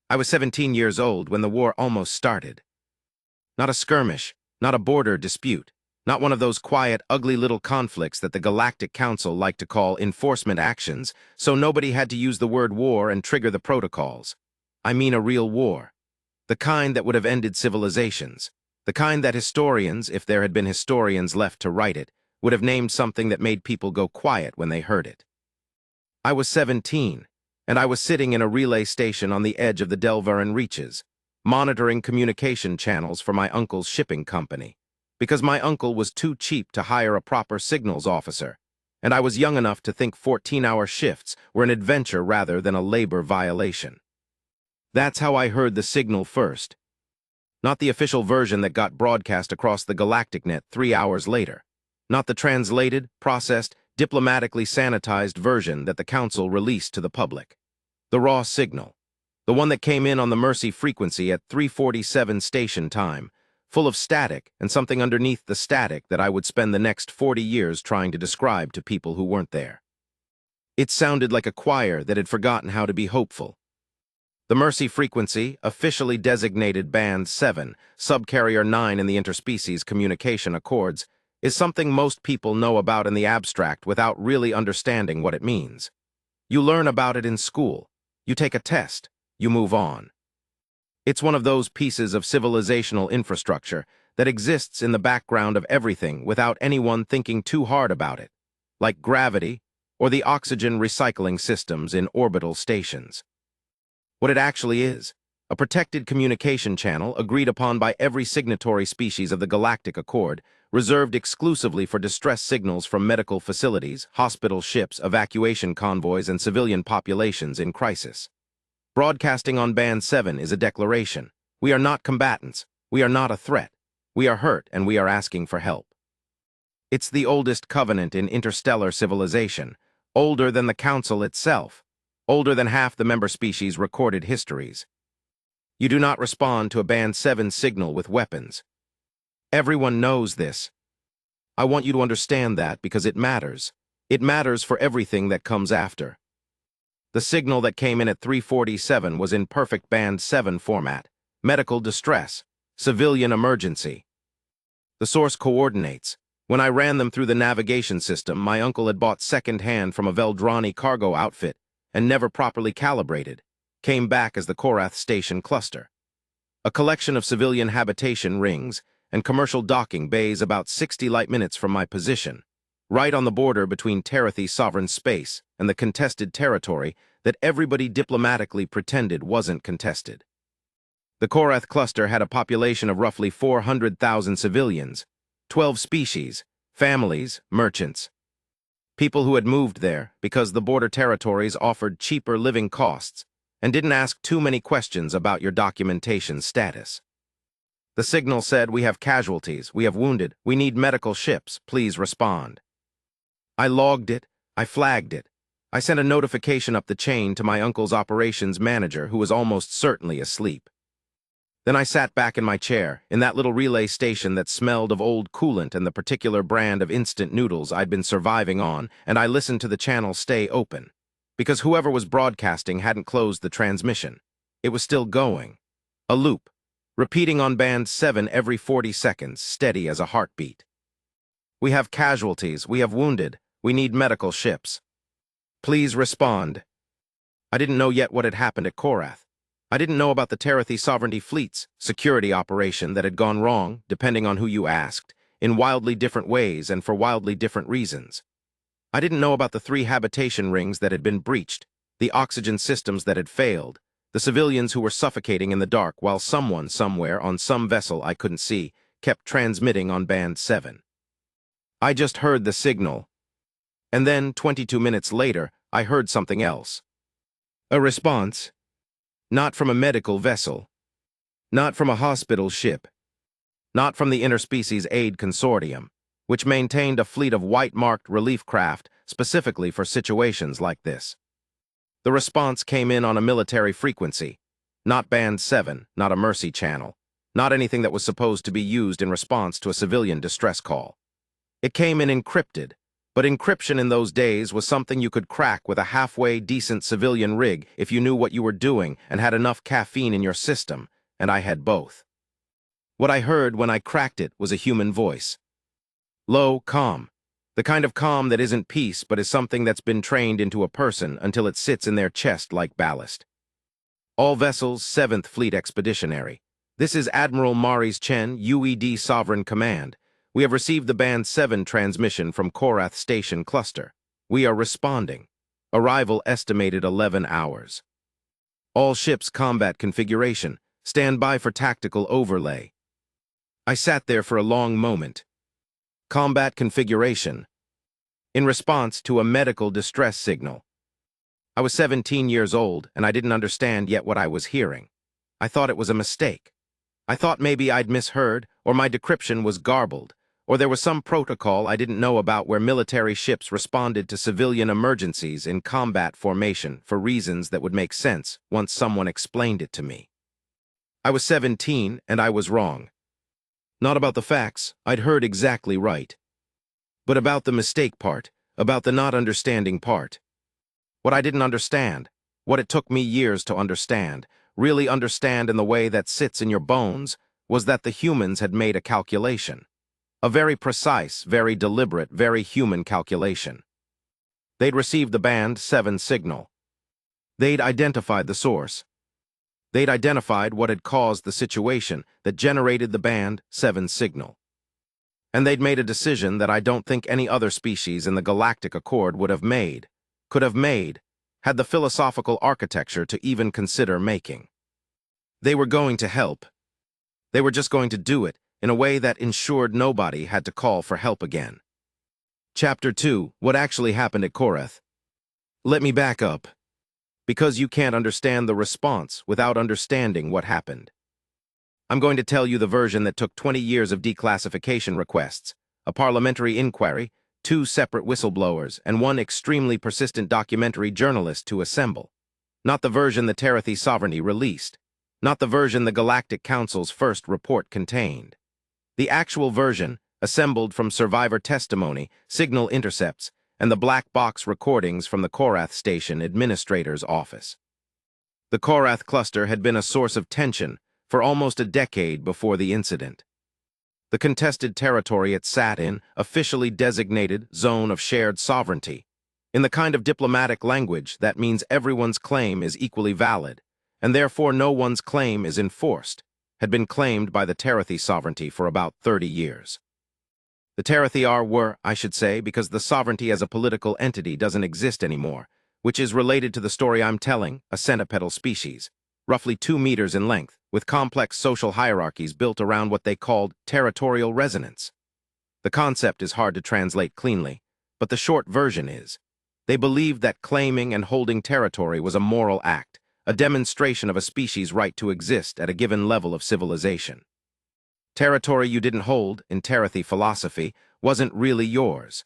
I was 17 years old when the war almost started. Not a skirmish, not a border dispute, not one of those quiet, ugly little conflicts that the Galactic Council liked to call enforcement actions, so nobody had to use the word war and trigger the protocols. I mean a real war. The kind that would have ended civilizations. The kind that historians, if there had been historians left to write it, would have named something that made people go quiet when they heard it. I was 17, and I was sitting in a relay station on the edge of the Delvaran Reaches, monitoring communication channels for my uncle's shipping company, because my uncle was too cheap to hire a proper signals officer, and I was young enough to think 14-hour shifts were an adventure rather than a labor violation. That's how I heard the signal first. Not the official version that got broadcast across the galactic net 3 hours later. Not the translated, processed, diplomatically sanitized version that the Council released to the public. The raw signal. The one that came in on the Mercy frequency at 3:47 station time, full of static and something underneath the static that I would spend the next 40 years trying to describe to people who weren't there. It sounded like a choir that had forgotten how to be hopeful. The Mercy frequency, officially designated Band 7, Subcarrier 9 in the Interspecies Communication Accords, is something most people know about in the abstract without really understanding what it means. You learn about it in school. You take a test. You move on. It's one of those pieces of civilizational infrastructure that exists in the background of everything without anyone thinking too hard about it, like gravity or the oxygen recycling systems in orbital stations. What it actually is, a protected communication channel agreed upon by every signatory species of the Galactic Accord, reserved exclusively for distress signals from medical facilities, hospital ships, evacuation convoys, and civilian populations in crisis. Broadcasting on Band 7 is a declaration. We are not combatants. We are not a threat. We are hurt, and we are asking for help. It's the oldest covenant in interstellar civilization, older than the Council itself, older than half the member species' recorded histories. You do not respond to a Band 7 signal with weapons. Everyone knows this. I want you to understand that because it matters. It matters for everything that comes after. The signal that came in at 3:47 was in perfect Band 7 format, medical distress, civilian emergency. The source coordinates. When I ran them through the navigation system, my uncle had bought second-hand from a Veldrani cargo outfit and never properly calibrated, came back as the Korath Station cluster. A collection of civilian habitation rings and commercial docking bays about 60 light minutes from my position, right on the border between Terathi sovereign space and the contested territory that everybody diplomatically pretended wasn't contested. The Korath cluster had a population of roughly 400,000 civilians, 12 species, families, merchants. People who had moved there because the border territories offered cheaper living costs and didn't ask too many questions about your documentation status. The signal said, "We have casualties, we have wounded, we need medical ships, please respond." I logged it, I flagged it. I sent a notification up the chain to my uncle's operations manager, who was almost certainly asleep. Then I sat back in my chair, in that little relay station that smelled of old coolant and the particular brand of instant noodles I'd been surviving on, and I listened to the channel stay open. Because whoever was broadcasting hadn't closed the transmission. It was still going. A loop, repeating on Band 7 every 40 seconds, steady as a heartbeat. "We have casualties, we have wounded, we need medical ships. Please respond." I didn't know yet what had happened at Korath. I didn't know about the Terathi Sovereignty Fleet's security operation that had gone wrong, depending on who you asked, in wildly different ways and for wildly different reasons. I didn't know about the 3 habitation rings that had been breached, the oxygen systems that had failed, the civilians who were suffocating in the dark while someone somewhere on some vessel I couldn't see kept transmitting on Band 7. I just heard the signal. And then, 22 minutes later, I heard something else. A response. Not from a medical vessel. Not from a hospital ship. Not from the Interspecies Aid Consortium, which maintained a fleet of white-marked relief craft specifically for situations like this. The response came in on a military frequency. Not Band 7, not a Mercy channel, not anything that was supposed to be used in response to a civilian distress call. It came in encrypted, But encryption in those days was something you could crack with a halfway decent civilian rig if you knew what you were doing and had enough caffeine in your system, and I had both. What I heard when I cracked it was a human voice. Low, calm. The kind of calm that isn't peace but is something that's been trained into a person until it sits in their chest like ballast. All vessels, 7th Fleet Expeditionary. This is Admiral Maurice Chen, UED Sovereign Command. We have received the Band 7 transmission from Korath Station Cluster. We are responding. Arrival estimated 11 hours. All ships combat configuration. Stand by for tactical overlay. I sat there for a long moment. Combat configuration. In response to a medical distress signal. I was 17 years old, and I didn't understand yet what I was hearing. I thought it was a mistake. I thought maybe I'd misheard, or my decryption was garbled, or there was some protocol I didn't know about where military ships responded to civilian emergencies in combat formation for reasons that would make sense once someone explained it to me. I was 17, and I was wrong. Not about the facts, I'd heard exactly right. But about the mistake part, about the not understanding part. What I didn't understand, what it took me years to understand, really understand in the way that sits in your bones, was that the humans had made a calculation. A very precise, very deliberate, very human calculation. They'd received the Band 7 signal. They'd identified the source. They'd identified what had caused the situation that generated the Band 7 signal. And they'd made a decision that I don't think any other species in the Galactic Accord would have made, could have made, had the philosophical architecture to even consider making. They were going to help. They were just going to do it in a way that ensured nobody had to call for help again. Chapter 2, What Actually Happened at Korath. Let me back up. Because you can't understand the response without understanding what happened. I'm going to tell you the version that took 20 years of declassification requests, a parliamentary inquiry, 2 separate whistleblowers, and 1 extremely persistent documentary journalist to assemble. Not the version the Terathi Sovereignty released. Not the version the Galactic Council's first report contained. The actual version, assembled from survivor testimony, signal intercepts, and the black box recordings from the Korath Station Administrator's office. The Korath cluster had been a source of tension for almost a decade before the incident. The contested territory it sat in, officially designated Zone of Shared Sovereignty. In the kind of diplomatic language that means everyone's claim is equally valid, and therefore no one's claim is enforced, had been claimed by the Terathi Sovereignty for about 30 years. The Terathi were, I should say, because the sovereignty as a political entity doesn't exist anymore, which is related to the story I'm telling, a centipedal species, roughly 2 meters in length, with complex social hierarchies built around what they called territorial resonance. The concept is hard to translate cleanly, but the short version is, they believed that claiming and holding territory was a moral act, a demonstration of a species' right to exist at a given level of civilization. Territory you didn't hold, in Terathi philosophy, wasn't really yours.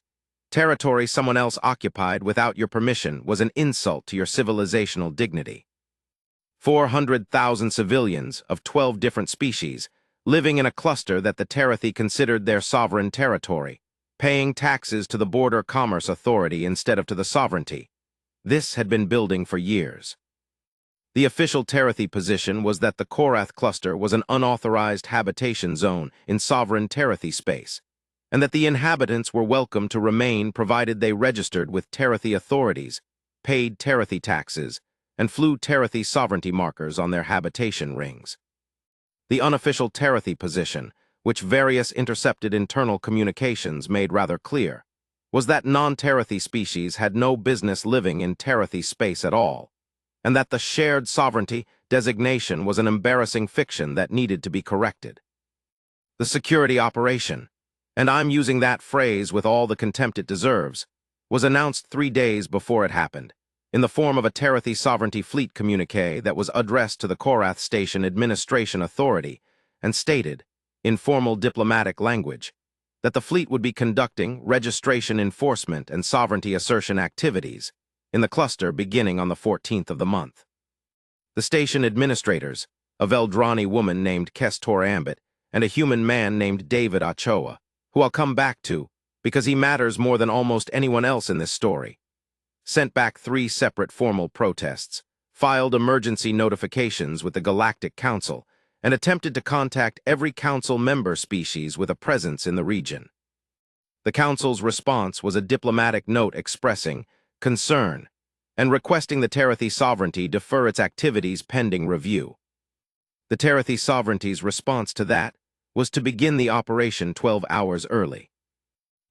Territory someone else occupied without your permission was an insult to your civilizational dignity. 400,000 civilians of 12 different species, living in a cluster that the Terathi considered their sovereign territory, paying taxes to the Border Commerce Authority instead of to the sovereignty. This had been building for years. The official Terathi position was that the Korath cluster was an unauthorized habitation zone in sovereign Terathi space, and that the inhabitants were welcome to remain provided they registered with Terathi authorities, paid Terathi taxes, and flew Terathi sovereignty markers on their habitation rings. The unofficial Terathi position, which various intercepted internal communications made rather clear, was that non-Terathi species had no business living in Terathi space at all, and that the shared sovereignty designation was an embarrassing fiction that needed to be corrected. The security operation, and I'm using that phrase with all the contempt it deserves, was announced 3 days before it happened, in the form of a Terathi Sovereignty Fleet communique that was addressed to the Korath Station Administration Authority and stated, in formal diplomatic language, that the fleet would be conducting registration enforcement and sovereignty assertion activities in the cluster beginning on the 14th of the month. The station administrators, a Veldrani woman named Kestor Ambit and a human man named David Ochoa, who I'll come back to, because he matters more than almost anyone else in this story. Sent back 3 separate formal protests, filed emergency notifications with the Galactic Council, and attempted to contact every council member species with a presence in the region. The council's response was a diplomatic note expressing concern and requesting the Terathi sovereignty defer its activities pending review. The Terathi sovereignty's response to that was to begin the operation 12 hours early.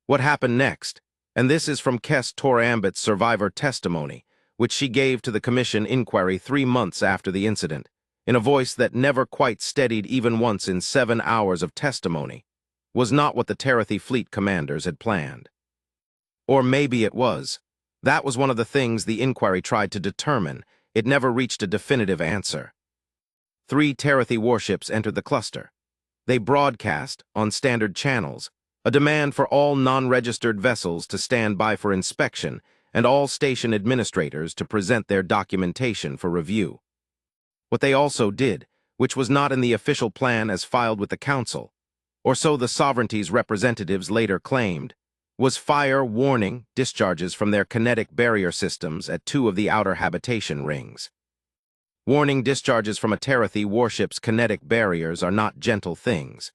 What happened next? And this is from Kes Torambit's survivor testimony, which she gave to the commission inquiry 3 months after the incident, in a voice that never quite steadied even once in 7 hours of testimony, was not what the Terathi fleet commanders had planned. Or maybe it was. That was one of the things the inquiry tried to determine. It never reached a definitive answer. 3 Terathi warships entered the cluster. They broadcast, on standard channels, a demand for all non-registered vessels to stand by for inspection and all station administrators to present their documentation for review. What they also did, which was not in the official plan as filed with the Council, or so the sovereignty's representatives later claimed, was fire warning discharges from their kinetic barrier systems at 2 of the outer habitation rings. Warning discharges from a Terathi warship's kinetic barriers are not gentle things.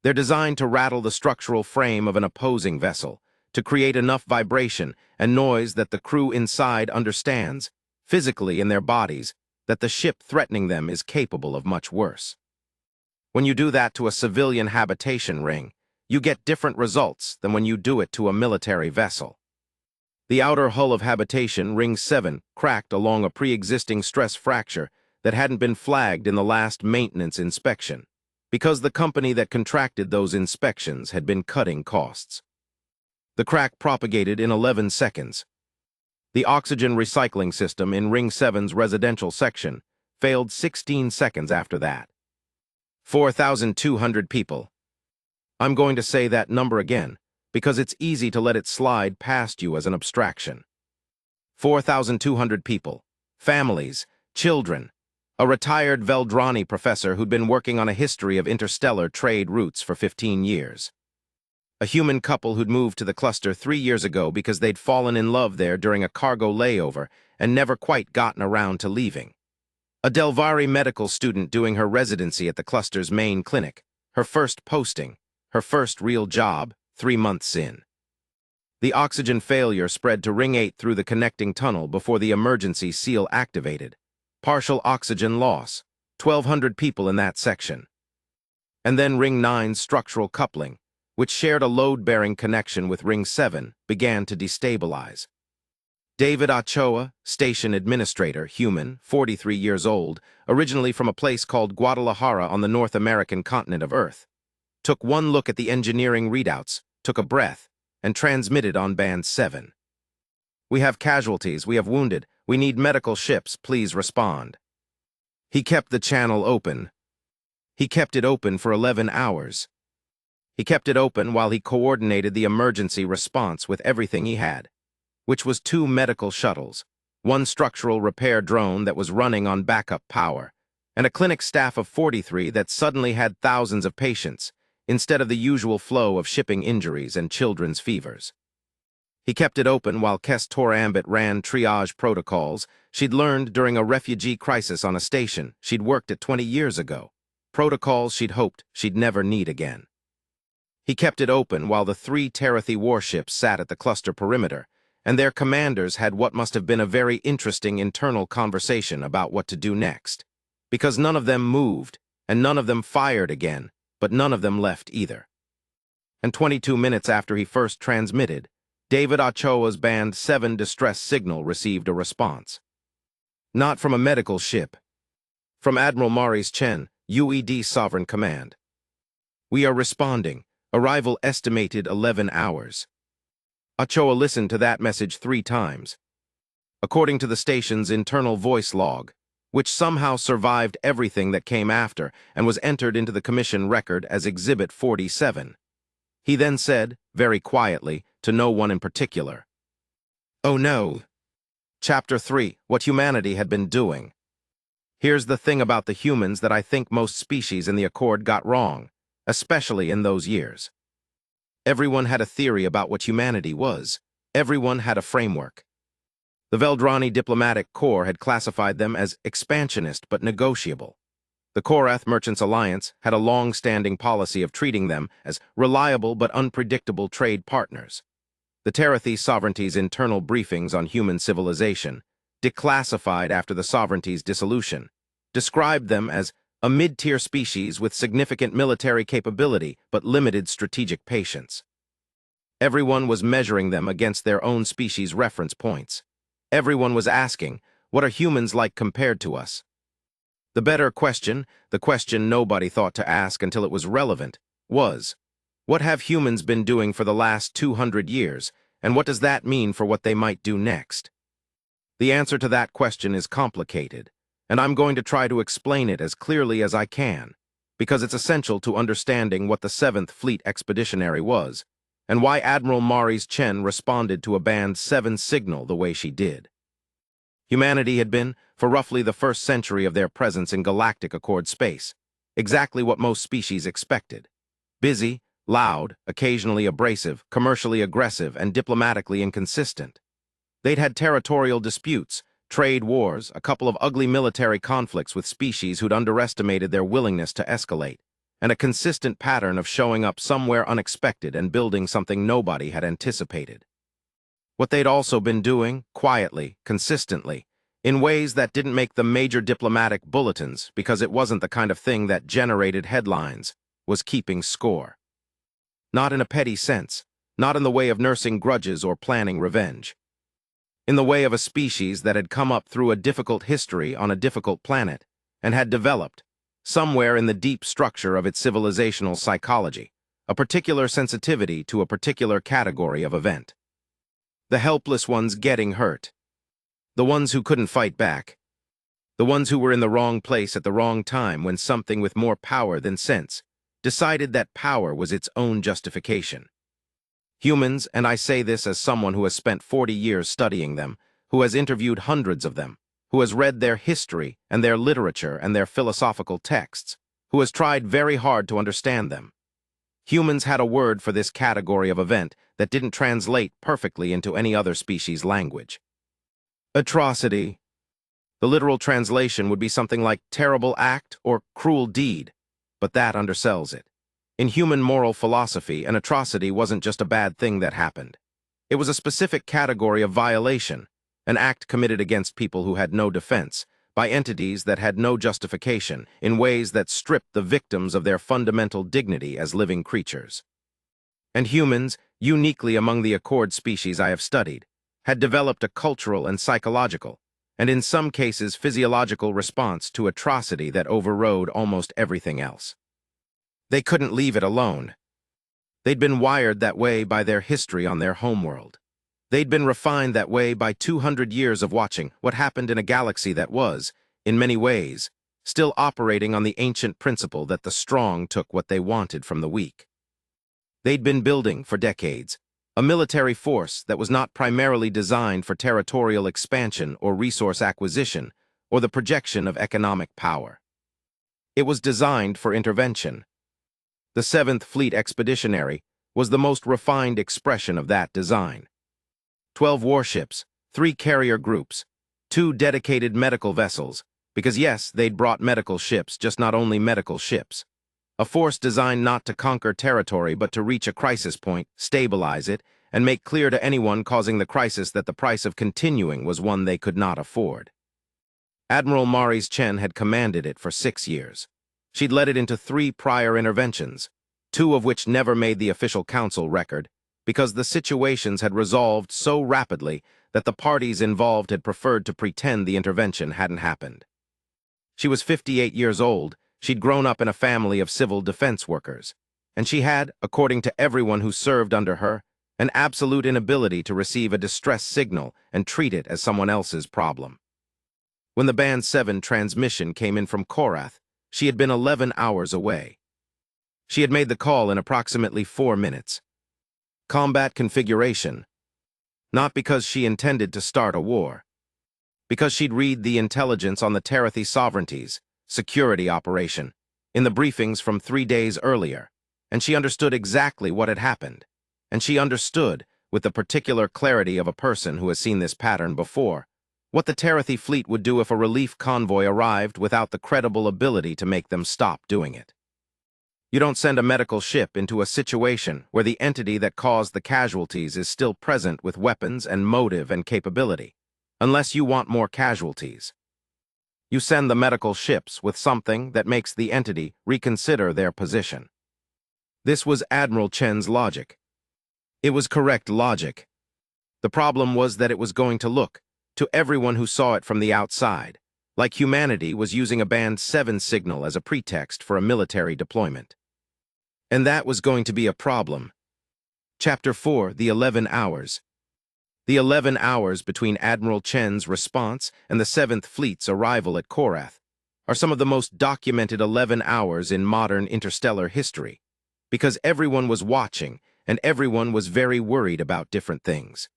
They're designed to rattle the structural frame of an opposing vessel, to create enough vibration and noise that the crew inside understands, physically in their bodies, that the ship threatening them is capable of much worse. When you do that to a civilian habitation ring, you get different results than when you do it to a military vessel. The outer hull of habitation, Ring 7, cracked along a pre-existing stress fracture that hadn't been flagged in the last maintenance inspection, because the company that contracted those inspections had been cutting costs. The crack propagated in 11 seconds. The oxygen recycling system in Ring 7's residential section failed 16 seconds after that. 4,200 people. I'm going to say that number again, because it's easy to let it slide past you as an abstraction. 4,200 people, families, children, a retired Veldrani professor who'd been working on a history of interstellar trade routes for 15 years. A human couple who'd moved to the cluster 3 years ago because they'd fallen in love there during a cargo layover and never quite gotten around to leaving. A Delvari medical student doing her residency at the cluster's main clinic, her first posting, her first real job, 3 months in. The oxygen failure spread to Ring 8 through the connecting tunnel before the emergency seal activated. Partial oxygen loss, 1,200 people in that section. And then Ring 9's structural coupling, which shared a load-bearing connection with Ring 7, began to destabilize. David Ochoa, station administrator, human, 43 years old, originally from a place called Guadalajara on the North American continent of Earth, took one look at the engineering readouts, took a breath, and transmitted on band 7. "We have casualties, we have wounded, we need medical ships, please respond." He kept the channel open. He kept it open for 11 hours. He kept it open while he coordinated the emergency response with everything he had, which was 2 medical shuttles, 1 structural repair drone that was running on backup power, and a clinic staff of 43 that suddenly had thousands of patients, instead of the usual flow of shipping injuries and children's fevers. He kept it open while Kes Torambit ran triage protocols she'd learned during a refugee crisis on a station she'd worked at 20 years ago, protocols she'd hoped she'd never need again. He kept it open while the 3 Terathi warships sat at the cluster perimeter, and their commanders had what must have been a very interesting internal conversation about what to do next, because none of them moved, and none of them fired again, but none of them left either. And 22 minutes after he first transmitted, David Ochoa's Band 7 distress signal received a response. Not from a medical ship. From Admiral Maurice Chen, UED Sovereign Command. "We are responding. Arrival estimated 11 hours. Ochoa listened to that message 3 times. According to the station's internal voice log, which somehow survived everything that came after and was entered into the commission record as Exhibit 47. He then said, very quietly, to no one in particular, "Oh no." Chapter 3, What Humanity Had Been Doing. Here's the thing about the humans that I think most species in the Accord got wrong, especially in those years. Everyone had a theory about what humanity was. Everyone had a framework. The Veldrani Diplomatic Corps had classified them as expansionist but negotiable. The Korath Merchants Alliance had a long-standing policy of treating them as reliable but unpredictable trade partners. The Terathi sovereignty's internal briefings on human civilization, declassified after the sovereignty's dissolution, described them as a mid-tier species with significant military capability but limited strategic patience. Everyone was measuring them against their own species' reference points. Everyone was asking, what are humans like compared to us? The better question, the question nobody thought to ask until it was relevant, was, what have humans been doing for the last 200 years, and what does that mean for what they might do next? The answer to that question is complicated, and I'm going to try to explain it as clearly as I can, because it's essential to understanding what the 7th Fleet Expeditionary was, and why Admiral Maurice Chen responded to a Band 7 signal the way she did. Humanity had been, for roughly the first century of their presence in galactic Accord space, exactly what most species expected. Busy, loud, occasionally abrasive, commercially aggressive, and diplomatically inconsistent. They'd had territorial disputes, trade wars, a couple of ugly military conflicts with species who'd underestimated their willingness to escalate, and a consistent pattern of showing up somewhere unexpected and building something nobody had anticipated. What they'd also been doing, quietly, consistently, in ways that didn't make the major diplomatic bulletins because it wasn't the kind of thing that generated headlines, was keeping score. Not in a petty sense, not in the way of nursing grudges or planning revenge. In the way of a species that had come up through a difficult history on a difficult planet and had developed, somewhere in the deep structure of its civilizational psychology, a particular sensitivity to a particular category of event. The helpless ones getting hurt. The ones who couldn't fight back. The ones who were in the wrong place at the wrong time when something with more power than sense decided that power was its own justification. Humans, and I say this as someone who has spent 40 years studying them, who has interviewed hundreds of them, who has read their history and their literature and their philosophical texts, who has tried very hard to understand them. Humans had a word for this category of event that didn't translate perfectly into any other species' language. Atrocity. The literal translation would be something like terrible act or cruel deed, but that undersells it. In human moral philosophy, an atrocity wasn't just a bad thing that happened. It was a specific category of violation, an act committed against people who had no defense, by entities that had no justification, in ways that stripped the victims of their fundamental dignity as living creatures. And humans, uniquely among the Accord species I have studied, had developed a cultural and psychological, and in some cases physiological response to atrocity that overrode almost everything else. They couldn't leave it alone. They'd been wired that way by their history on their homeworld. They'd been refined that way by 200 years of watching what happened in a galaxy that was, in many ways, still operating on the ancient principle that the strong took what they wanted from the weak. They'd been building, for decades, a military force that was not primarily designed for territorial expansion or resource acquisition or the projection of economic power. It was designed for intervention. The 7th Fleet Expeditionary was the most refined expression of that design. 12 warships, 3 carrier groups, 2 dedicated medical vessels, because yes, they'd brought medical ships, just not only medical ships. A force designed not to conquer territory but to reach a crisis point, stabilize it, and make clear to anyone causing the crisis that the price of continuing was one they could not afford. Admiral Maurice Chen had commanded it for 6 years. She'd led it into 3 prior interventions, 2 of which never made the official council record, because the situations had resolved so rapidly that the parties involved had preferred to pretend the intervention hadn't happened. She was 58 years old, she'd grown up in a family of civil defense workers, and she had, according to everyone who served under her, an absolute inability to receive a distress signal and treat it as someone else's problem. When the Band 7 transmission came in from Korath, she had been 11 hours away. She had made the call in approximately 4 minutes. Combat configuration. Not because she intended to start a war. Because she'd read the intelligence on the Terathi sovereignties, security operation, in the briefings from 3 days earlier, and she understood exactly what had happened. and she understood, with the particular clarity of a person who has seen this pattern before, what the Terathi fleet would do if a relief convoy arrived without the credible ability to make them stop doing it. You don't send a medical ship into a situation where the entity that caused the casualties is still present with weapons and motive and capability, unless you want more casualties. You send the medical ships with something that makes the entity reconsider their position. This was Admiral Chen's logic. It was correct logic. The problem was that it was going to look, to everyone who saw it from the outside, like humanity was using a Band 7 signal as a pretext for a military deployment. And that was going to be a problem. Chapter 4, The 11 Hours. The 11 hours between Admiral Chen's response and the 7th Fleet's arrival at Korath are some of the most documented 11 hours in modern interstellar history, because everyone was watching and everyone was very worried about different things.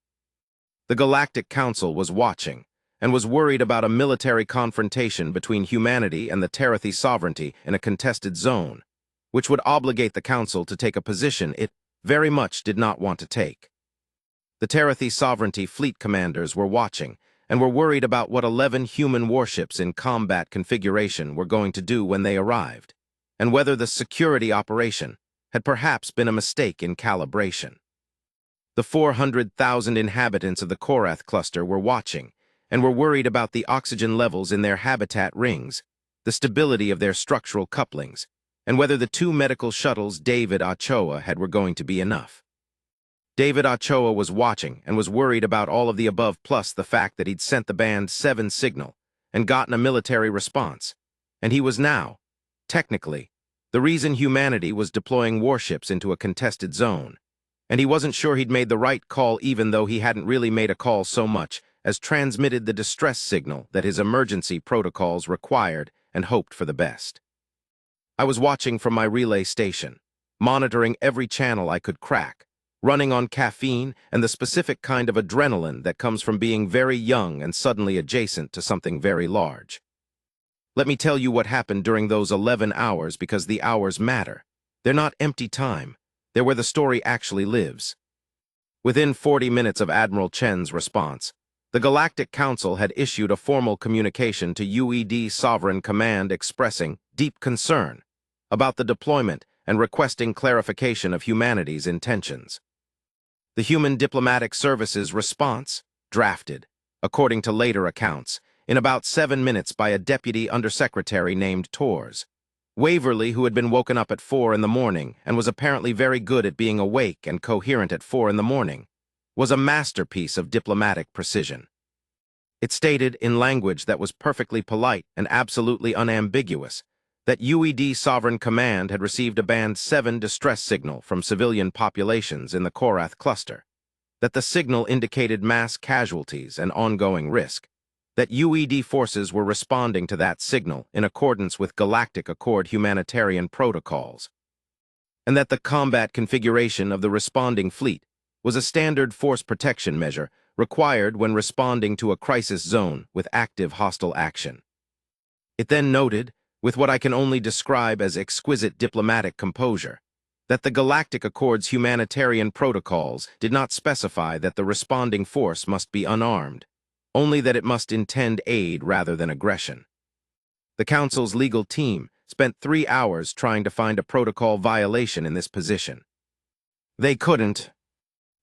The Galactic Council was watching and was worried about a military confrontation between humanity and the Terathi sovereignty in a contested zone, which would obligate the Council to take a position it very much did not want to take. The Terathi sovereignty fleet commanders were watching and were worried about what 11 human warships in combat configuration were going to do when they arrived, and whether the security operation had perhaps been a mistake in calibration. The 400,000 inhabitants of the Korath cluster were watching and were worried about the oxygen levels in their habitat rings, the stability of their structural couplings, and whether the 2 medical shuttles David Ochoa had were going to be enough. David Ochoa was watching and was worried about all of the above, plus the fact that he'd sent the Band 7 signal and gotten a military response, and he was now, technically, the reason humanity was deploying warships into a contested zone, and he wasn't sure he'd made the right call even though he hadn't really made a call so much as transmitted the distress signal that his emergency protocols required and hoped for the best. I was watching from my relay station, monitoring every channel I could crack, running on caffeine and the specific kind of adrenaline that comes from being very young and suddenly adjacent to something very large. Let me tell you what happened during those 11 hours because the hours matter. They're not empty time. They're where the story actually lives. Within 40 minutes of Admiral Chen's response, the Galactic Council had issued a formal communication to UED Sovereign Command expressing deep concern about the deployment and requesting clarification of humanity's intentions. The Human Diplomatic Services response, drafted, according to later accounts, in about 7 minutes by a deputy undersecretary named Tors. Waverly, who had been woken up at 4 in the morning and was apparently very good at being awake and coherent at 4 in the morning, was a masterpiece of diplomatic precision. It stated, in language that was perfectly polite and absolutely unambiguous, that UED Sovereign Command had received a Band 7 distress signal from civilian populations in the Korath cluster, that the signal indicated mass casualties and ongoing risk, that UED forces were responding to that signal in accordance with Galactic Accord humanitarian protocols, and that the combat configuration of the responding fleet was a standard force protection measure required when responding to a crisis zone with active hostile action. It then noted, with what I can only describe as exquisite diplomatic composure, that the Galactic Accord's humanitarian protocols did not specify that the responding force must be unarmed, only that it must intend aid rather than aggression. The Council's legal team spent 3 hours trying to find a protocol violation in this position. They couldn't.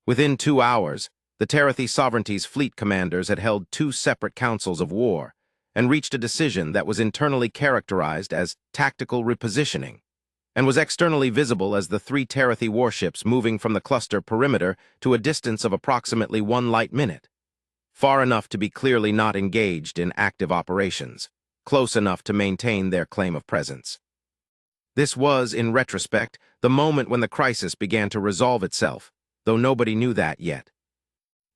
Within 2 hours, the Terathi Sovereignty's fleet commanders had held 2 separate councils of war and reached a decision that was internally characterized as tactical repositioning and was externally visible as the 3 Terathi warships moving from the cluster perimeter to a distance of approximately 1 light minute, far enough to be clearly not engaged in active operations, close enough to maintain their claim of presence. This was, in retrospect, the moment when the crisis began to resolve itself, though nobody knew that yet.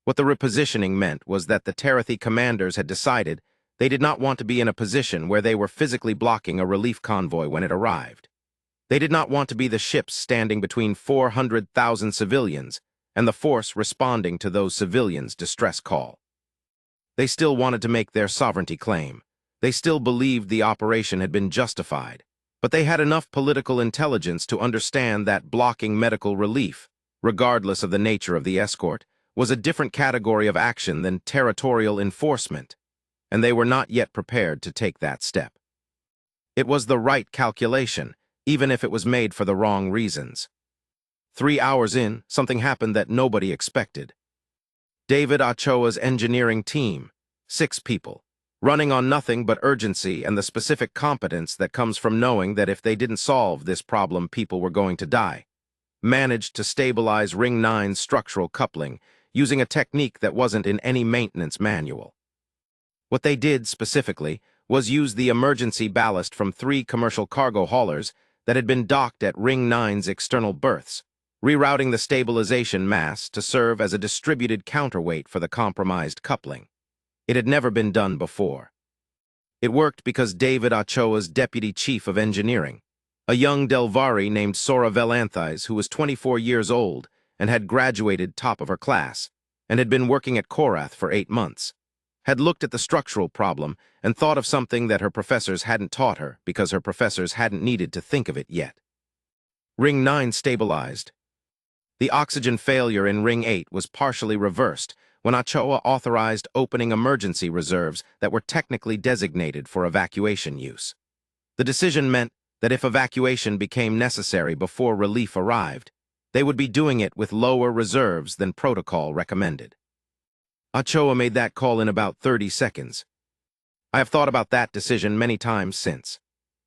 What the repositioning meant was that the Terathi commanders had decided they did not want to be in a position where they were physically blocking a relief convoy when it arrived. They did not want to be the ships standing between 400,000 civilians and the force responding to those civilians' distress call. They still wanted to make their sovereignty claim. They still believed the operation had been justified, but they had enough political intelligence to understand that blocking medical relief regardless of the nature of the escort, was a different category of action than territorial enforcement, and they were not yet prepared to take that step. It was the right calculation, even if it was made for the wrong reasons. 3 hours in, something happened that nobody expected. David Ochoa's engineering team, 6 people, running on nothing but urgency and the specific competence that comes from knowing that if they didn't solve this problem, people were going to die, managed to stabilize Ring 9's structural coupling using a technique that wasn't in any maintenance manual. What they did, specifically, was use the emergency ballast from 3 commercial cargo haulers that had been docked at Ring 9's external berths, rerouting the stabilization mass to serve as a distributed counterweight for the compromised coupling. It had never been done before. It worked because David Ochoa's deputy chief of engineering, a young Delvari named Sora Velanthes, who was 24 years old and had graduated top of her class, and had been working at Korath for 8 months, had looked at the structural problem and thought of something that her professors hadn't taught her because her professors hadn't needed to think of it yet. Ring 9 stabilized. The oxygen failure in Ring 8 was partially reversed when Ochoa authorized opening emergency reserves that were technically designated for evacuation use. The decision meant that if evacuation became necessary before relief arrived, they would be doing it with lower reserves than protocol recommended. Ochoa made that call in about 30 seconds. I have thought about that decision many times since.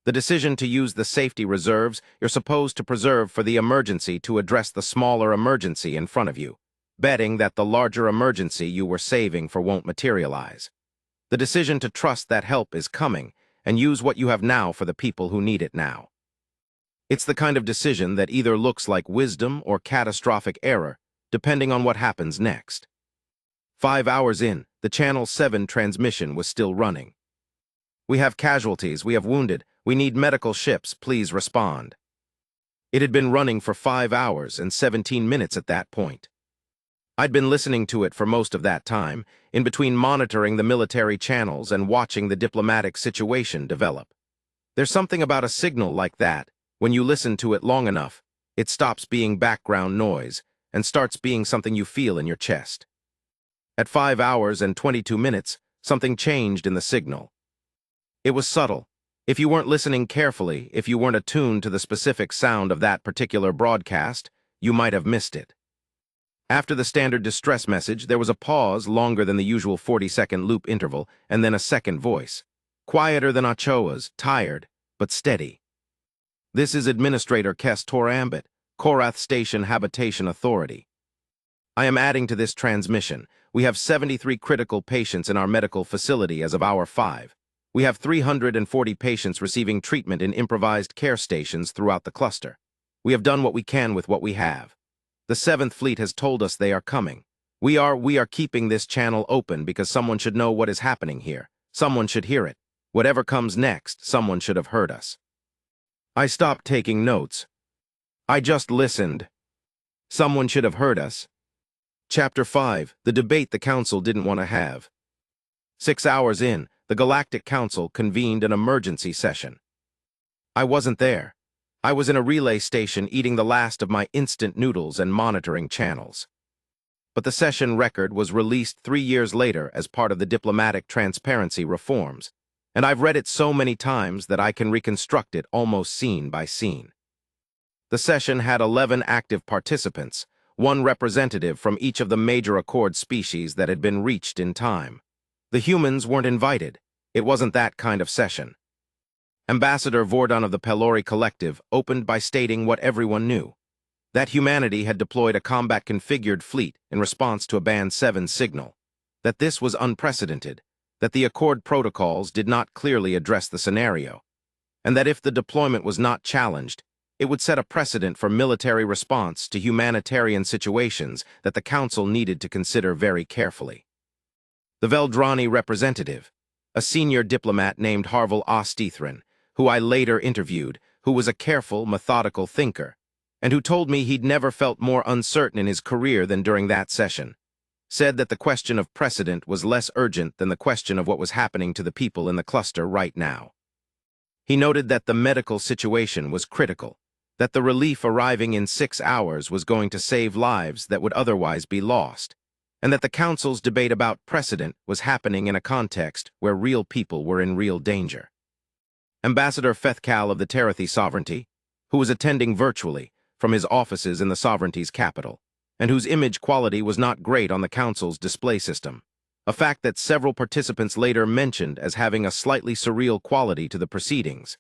The decision to use the safety reserves you're supposed to preserve for the emergency to address the smaller emergency in front of you, betting that the larger emergency you were saving for won't materialize. The decision to trust that help is coming and use what you have now for the people who need it now. It's the kind of decision that either looks like wisdom or catastrophic error, depending on what happens next. 5 hours in, the Channel 7 transmission was still running. "We have casualties, we have wounded, we need medical ships, please respond." It had been running for 5 hours and 17 minutes at that point. I'd been listening to it for most of that time, in between monitoring the military channels and watching the diplomatic situation develop. There's something about a signal like that. When you listen to it long enough, it stops being background noise and starts being something you feel in your chest. At 5 hours and 22 minutes, something changed in the signal. It was subtle. If you weren't listening carefully, if you weren't attuned to the specific sound of that particular broadcast, you might have missed it. After the standard distress message, there was a pause longer than the usual 40-second loop interval, and then a second voice. Quieter than Ochoa's, tired, but steady. "This is Administrator Kestor Ambit, Korath Station Habitation Authority. I am adding to this transmission. We have 73 critical patients in our medical facility as of hour 5. We have 340 patients receiving treatment in improvised care stations throughout the cluster. We have done what we can with what we have. The 7th Fleet has told us they are coming. We are keeping this channel open because someone should know what is happening here. Someone should hear it. Whatever comes next, someone should have heard us." I stopped taking notes. I just listened. Someone should have heard us. Chapter 5, the debate the Council didn't want to have. 6 hours in, the Galactic Council convened an emergency session. I wasn't there. I was in a relay station eating the last of my instant noodles and monitoring channels. But the session record was released 3 years later as part of the diplomatic transparency reforms, and I've read it so many times that I can reconstruct it almost scene by scene. The session had 11 active participants, 1 representative from each of the major Accord species that had been reached in time. The humans weren't invited. It wasn't that kind of session. Ambassador Vordon of the Pelori Collective opened by stating what everyone knew, that humanity had deployed a combat-configured fleet in response to a Band 7 signal, that this was unprecedented, that the Accord protocols did not clearly address the scenario, and that if the deployment was not challenged, it would set a precedent for military response to humanitarian situations that the Council needed to consider very carefully. The Veldrani representative, a senior diplomat named Harval Ostethrin, who I later interviewed, who was a careful, methodical thinker, and who told me he'd never felt more uncertain in his career than during that session, said that the question of precedent was less urgent than the question of what was happening to the people in the cluster right now. He noted that the medical situation was critical, that the relief arriving in 6 hours was going to save lives that would otherwise be lost, and that the Council's debate about precedent was happening in a context where real people were in real danger. Ambassador Fethkal of the Terathi Sovereignty, who was attending virtually from his offices in the Sovereignty's capital, and whose image quality was not great on the Council's display system, a fact that several participants later mentioned as having a slightly surreal quality to the proceedings,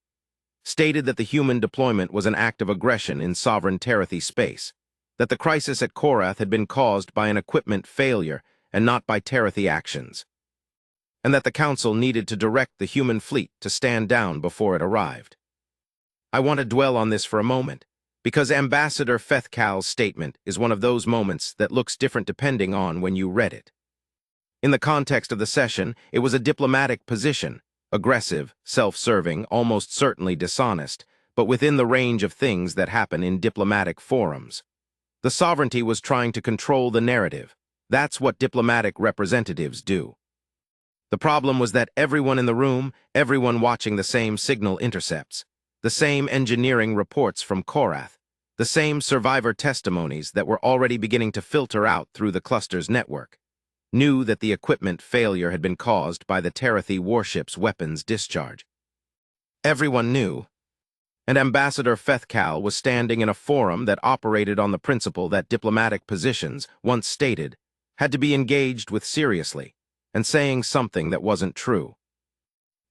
stated that the human deployment was an act of aggression in sovereign Terathi space, that the crisis at Korath had been caused by an equipment failure and not by Terathi actions, and that the Council needed to direct the human fleet to stand down before it arrived. I want to dwell on this for a moment, because Ambassador Fethkal's statement is one of those moments that looks different depending on when you read it. In the context of the session, it was a diplomatic position, aggressive, self-serving, almost certainly dishonest, but within the range of things that happen in diplomatic forums. The Sovereignty was trying to control the narrative. That's what diplomatic representatives do. The problem was that everyone in the room, everyone watching the same signal intercepts, the same engineering reports from Korath, the same survivor testimonies that were already beginning to filter out through the cluster's network, knew that the equipment failure had been caused by the Terathi Warships' weapons discharge. Everyone knew, and Ambassador Fethkal was standing in a forum that operated on the principle that diplomatic positions, once stated, had to be engaged with seriously, and saying something that wasn't true.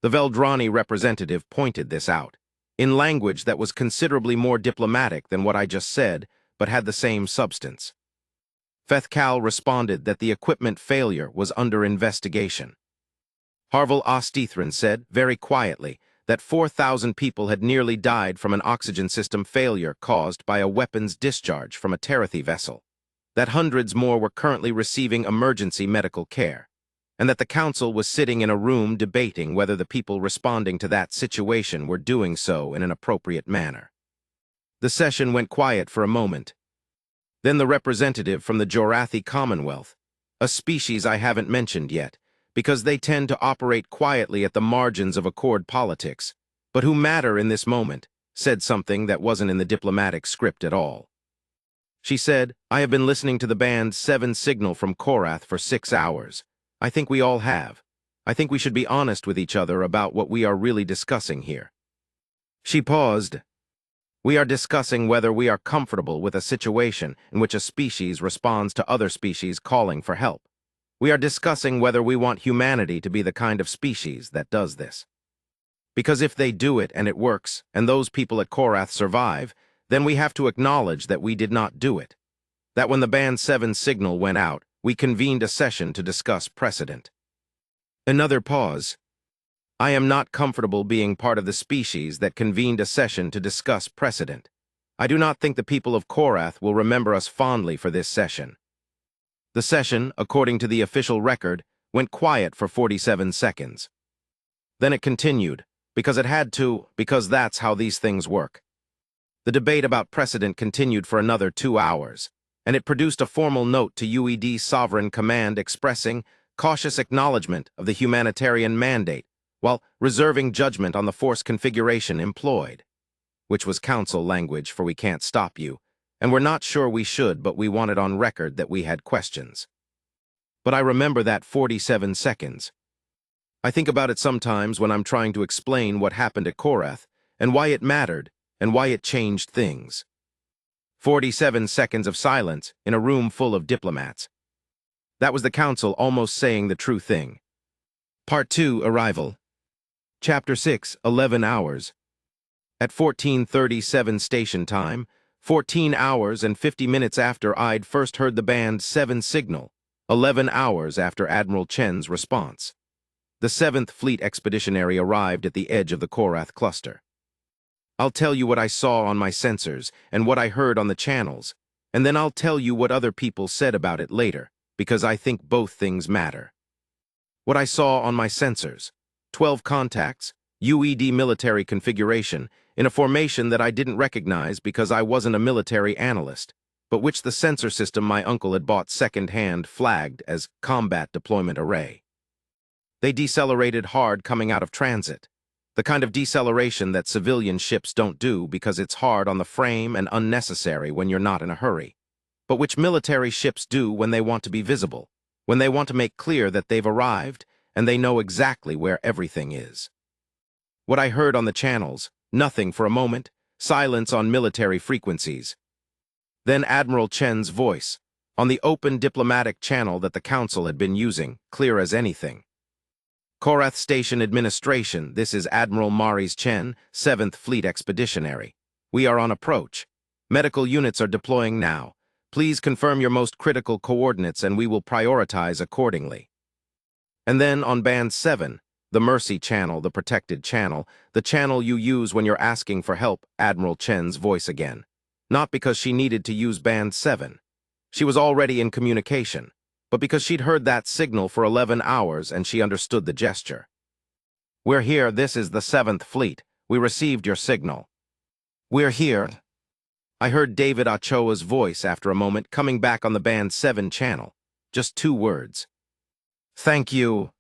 The Veldrani representative pointed this out, in language that was considerably more diplomatic than what I just said, but had the same substance. Fethkal responded that the equipment failure was under investigation. Harval Ostithran said, very quietly, that 4,000 people had nearly died from an oxygen system failure caused by a weapons discharge from a Terathi vessel, that hundreds more were currently receiving emergency medical care, and that the Council was sitting in a room debating whether the people responding to that situation were doing so in an appropriate manner. The session went quiet for a moment. Then the representative from the Jorathi Commonwealth, a species I haven't mentioned yet, because they tend to operate quietly at the margins of accord politics, but who matter in this moment, said something that wasn't in the diplomatic script at all. She said, "I have been listening to the band 7 signal from Korath for 6 hours. I think we all have. I think we should be honest with each other about what we are really discussing here." She paused. "We are discussing whether we are comfortable with a situation in which a species responds to other species calling for help. We are discussing whether we want humanity to be the kind of species that does this. Because if they do it and it works, and those people at Korath survive, then we have to acknowledge that we did not do it. That when the Band 7 signal went out, we convened a session to discuss precedent." Another pause. "I am not comfortable being part of the species that convened a session to discuss precedent. I do not think the people of Korath will remember us fondly for this session." The session, according to the official record, went quiet for 47 seconds. Then it continued, because it had to, because that's how these things work. The debate about precedent continued for another 2 hours, and it produced a formal note to UED Sovereign Command expressing cautious acknowledgement of the humanitarian mandate, while reserving judgment on the force configuration employed, which was council language for "we can't stop you," and we're not sure we should, but we wanted on record that we had questions. But I remember that 47 seconds. I think about it sometimes when I'm trying to explain what happened at Korath, and why it mattered, and why it changed things. 47 seconds of silence in a room full of diplomats. That was the council almost saying the true thing. Part 2, Arrival. Chapter 6, 11 hours. At 14:37 station time, 14 hours and 50 minutes after I'd first heard the Band 7 signal, 11 hours after Admiral Chen's response. The 7th Fleet Expeditionary arrived at the edge of the Korath cluster. I'll tell you what I saw on my sensors and what I heard on the channels, and then I'll tell you what other people said about it later, because I think both things matter. What I saw on my sensors: 12 contacts, UED military configuration, in a formation that I didn't recognize because I wasn't a military analyst, but which the sensor system my uncle had bought second-hand flagged as Combat Deployment Array. They decelerated hard coming out of transit. The kind of deceleration that civilian ships don't do because it's hard on the frame and unnecessary when you're not in a hurry, but which military ships do when they want to be visible, when they want to make clear that they've arrived and they know exactly where everything is. What I heard on the channels, nothing for a moment, silence on military frequencies. Then Admiral Chen's voice, on the open diplomatic channel that the Council had been using, clear as anything. Korath Station Administration, this is Admiral Maurice Chen, 7th Fleet Expeditionary. We are on approach. Medical units are deploying now. Please confirm your most critical coordinates and we will prioritize accordingly. And then on Band 7, the Mercy Channel, the protected channel, the channel you use when you're asking for help, Admiral Chen's voice again. Not because she needed to use Band 7. She was already in communication, but because she'd heard that signal for 11 hours and she understood the gesture. We're here, this is the 7th Fleet. We received your signal. We're here. I heard David Ochoa's voice after a moment coming back on the Band 7 channel. Just 2 words. Thank you.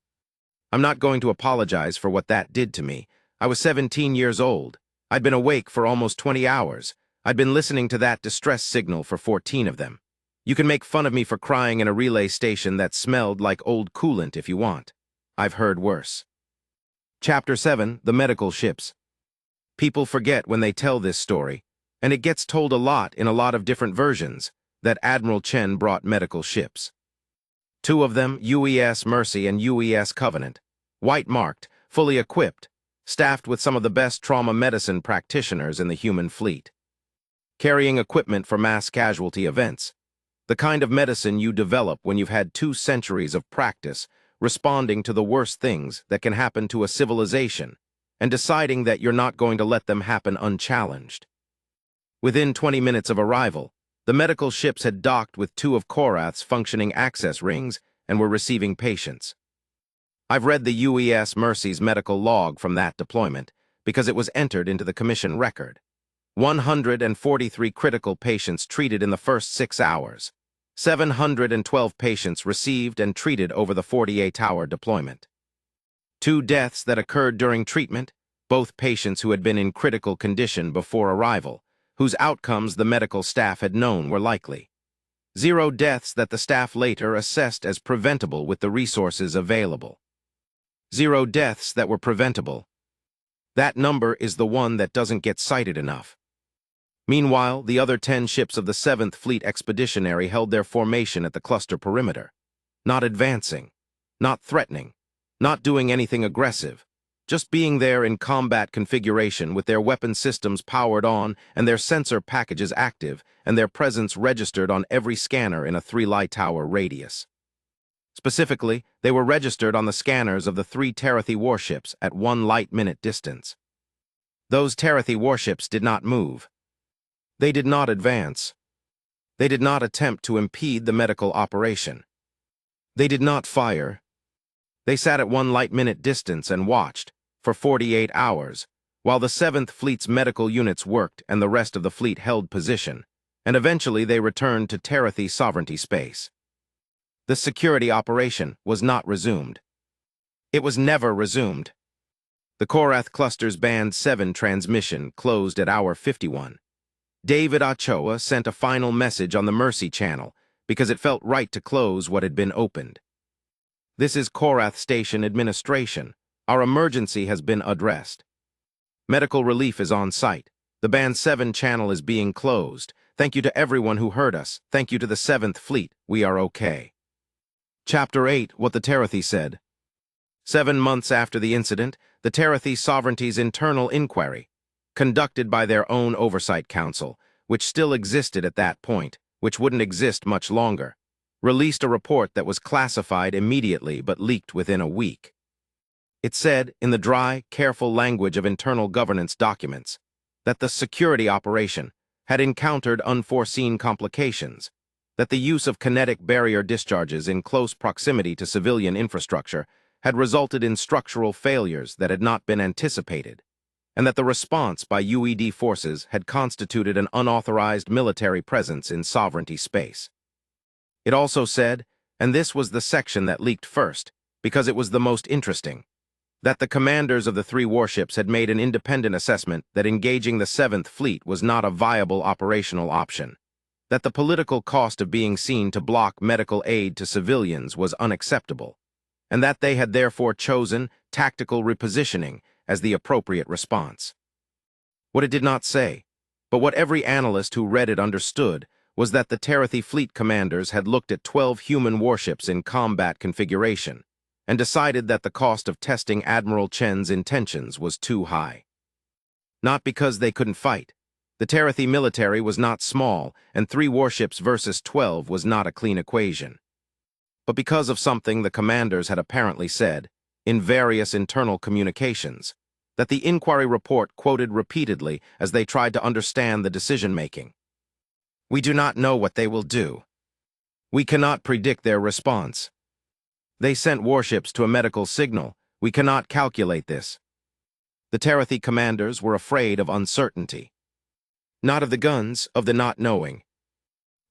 I'm not going to apologize for what that did to me. I was 17 years old. I'd been awake for almost 20 hours. I'd been listening to that distress signal for 14 of them. You can make fun of me for crying in a relay station that smelled like old coolant if you want. I've heard worse. Chapter 7, The Medical Ships. People forget when they tell this story, and it gets told a lot in a lot of different versions, that Admiral Chen brought medical ships. 2 of them, UES Mercy and UES Covenant, white-marked, fully equipped, staffed with some of the best trauma medicine practitioners in the human fleet. Carrying equipment for mass casualty events, the kind of medicine you develop when you've had 2 centuries of practice responding to the worst things that can happen to a civilization and deciding that you're not going to let them happen unchallenged. Within 20 minutes of arrival, the medical ships had docked with 2 of Korath's functioning access rings and were receiving patients. I've read the UES Mercy's medical log from that deployment because it was entered into the commission record. 143 critical patients treated in the first 6 hours. 712 patients received and treated over the 48-hour deployment. 2 deaths that occurred during treatment, both patients who had been in critical condition before arrival, whose outcomes the medical staff had known were likely. 0 deaths that the staff later assessed as preventable with the resources available. 0 deaths that were preventable. That number is the one that doesn't get cited enough. Meanwhile, the other 10 ships of the 7th Fleet Expeditionary held their formation at the cluster perimeter, not advancing, not threatening, not doing anything aggressive, just being there in combat configuration with their weapon systems powered on and their sensor packages active and their presence registered on every scanner in a 3-light-hour radius. Specifically, they were registered on the scanners of the 3 Terathi warships at 1 light-minute distance. Those Terathi warships did not move. They did not advance. They did not attempt to impede the medical operation. They did not fire. They sat at 1 light-minute distance and watched, for 48 hours, while the 7th Fleet's medical units worked and the rest of the fleet held position, and eventually they returned to Terathi sovereignty space. The security operation was not resumed. It was never resumed. The Korath Cluster's Band 7 transmission closed at hour 51. David Ochoa sent a final message on the Mercy Channel because it felt right to close what had been opened. This is Korath Station Administration. Our emergency has been addressed. Medical relief is on site. The Band 7 channel is being closed. Thank you to everyone who heard us. Thank you to the 7th Fleet. We are okay. Chapter 8, What the Terathi Said. 7 months after the incident, the Terathi Sovereignty's internal inquiry, conducted by their own Oversight Council, which still existed at that point, which wouldn't exist much longer, released a report that was classified immediately but leaked within a week. It said, in the dry, careful language of internal governance documents, that the security operation had encountered unforeseen complications, that the use of kinetic barrier discharges in close proximity to civilian infrastructure had resulted in structural failures that had not been anticipated, and that the response by UED forces had constituted an unauthorized military presence in sovereignty space. It also said, and this was the section that leaked first, because it was the most interesting, That the commanders of the 3 warships had made an independent assessment that engaging the 7th Fleet was not a viable operational option. That the political cost of being seen to block medical aid to civilians was unacceptable, and that they had therefore chosen tactical repositioning as the appropriate response. What it did not say, but what every analyst who read it understood, was that the Terathi Fleet commanders had looked at 12 human warships in combat configuration and decided that the cost of testing Admiral Chen's intentions was too high. Not because they couldn't fight. The Terathi military was not small, and 3 warships versus 12 was not a clean equation. But because of something the commanders had apparently said, in various internal communications, that the inquiry report quoted repeatedly as they tried to understand the decision-making. We do not know what they will do. We cannot predict their response. They sent warships to a medical signal. We cannot calculate this. The Terathi commanders were afraid of uncertainty. Not of the guns, of the not knowing.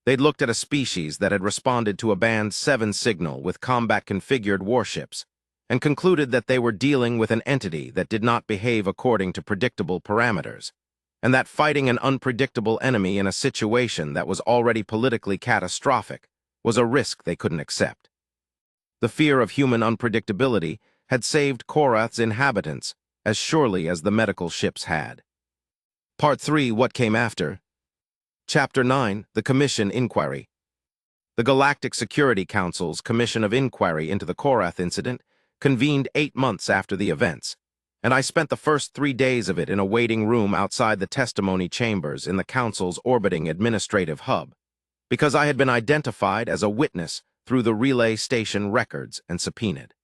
They'd looked at a species that had responded to a Band 7 signal with combat-configured warships, and concluded that they were dealing with an entity that did not behave according to predictable parameters, and that fighting an unpredictable enemy in a situation that was already politically catastrophic was a risk they couldn't accept. The fear of human unpredictability had saved Korath's inhabitants as surely as the medical ships had. Part 3, What Came After. Chapter 9, The Commission Inquiry. The Galactic Security Council's Commission of Inquiry into the Korath incident convened 8 months after the events, and I spent the first 3 days of it in a waiting room outside the testimony chambers in the Council's orbiting administrative hub, because I had been identified as a witness through the relay station records and subpoenaed.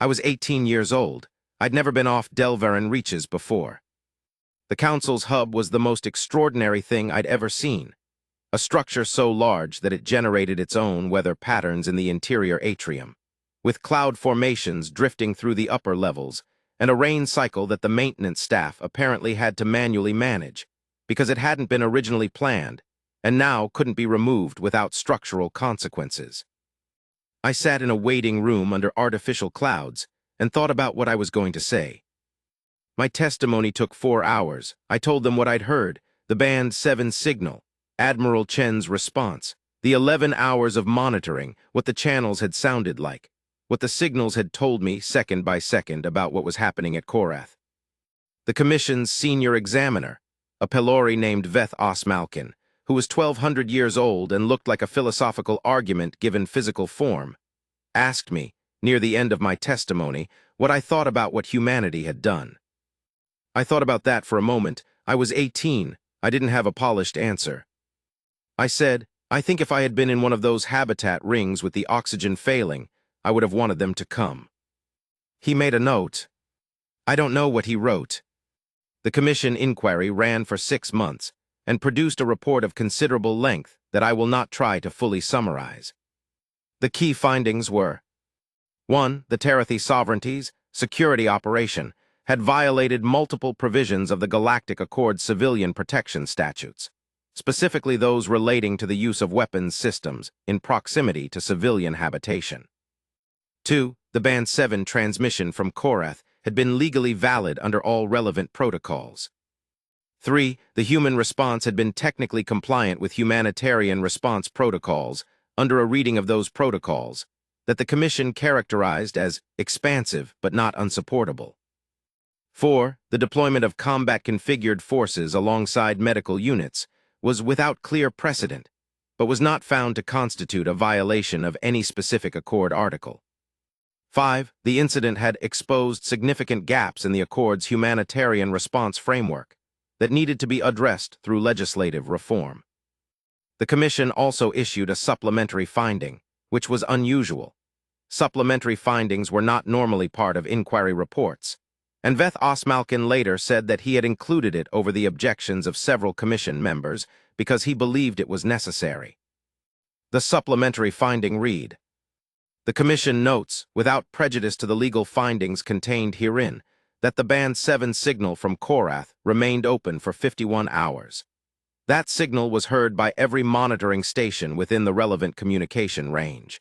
I was 18 years old. I'd never been off Delveran reaches before. The Council's hub was the most extraordinary thing I'd ever seen, a structure so large that it generated its own weather patterns in the interior atrium, with cloud formations drifting through the upper levels, and a rain cycle that the maintenance staff apparently had to manually manage, because it hadn't been originally planned, and now couldn't be removed without structural consequences. I sat in a waiting room under artificial clouds and thought about what I was going to say. My testimony took 4 hours. I told them what I'd heard, the Band 7 signal, Admiral Chen's response, the 11 hours of monitoring, what the channels had sounded like, what the signals had told me second by second about what was happening at Korath. The Commission's senior examiner, a Pelori named Veth Osmalkin, who was 1,200 years old and looked like a philosophical argument given physical form, asked me, near the end of my testimony, what I thought about what humanity had done. I thought about that for a moment. I was 18. I didn't have a polished answer. I said, I think if I had been in one of those habitat rings with the oxygen failing, I would have wanted them to come. He made a note. I don't know what he wrote. The Commission inquiry ran for 6 months and produced a report of considerable length that I will not try to fully summarize. The key findings were: 1. The Terathi Sovereignty's security operation had violated multiple provisions of the Galactic Accord civilian protection statutes, specifically those relating to the use of weapons systems in proximity to civilian habitation. 2. The Band 7 transmission from Korath had been legally valid under all relevant protocols. 3. The human response had been technically compliant with humanitarian response protocols under a reading of those protocols that the Commission characterized as expansive but not unsupportable. 4. The deployment of combat-configured forces alongside medical units was without clear precedent, but was not found to constitute a violation of any specific Accord article. 5. The incident had exposed significant gaps in the Accord's humanitarian response framework that needed to be addressed through legislative reform. The Commission also issued a supplementary finding, which was unusual. Supplementary findings were not normally part of inquiry reports, and Veth Osmalkin later said that he had included it over the objections of several Commission members because he believed it was necessary. The supplementary finding read: The Commission notes, without prejudice to the legal findings contained herein, that the Band 7 signal from Korath remained open for 51 hours. That signal was heard by every monitoring station within the relevant communication range.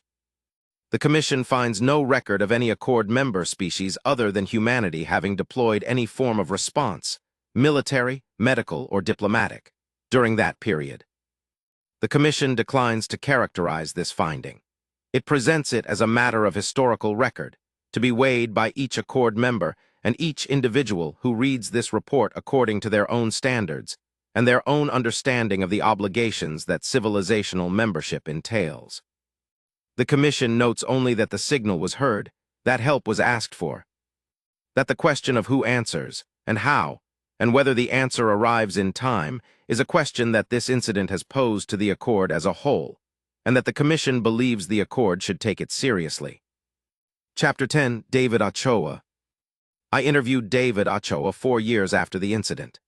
The Commission finds no record of any Accord member species other than humanity having deployed any form of response, military, medical, or diplomatic, during that period. The Commission declines to characterize this finding. It presents it as a matter of historical record, to be weighed by each Accord member and each individual who reads this report according to their own standards and their own understanding of the obligations that civilizational membership entails. The Commission notes only that the signal was heard, that help was asked for, that the question of who answers, and how, and whether the answer arrives in time is a question that this incident has posed to the Accord as a whole, and that the Commission believes the Accord should take it seriously. Chapter 10, David Ochoa. I interviewed David Ochoa 4 years after the incident.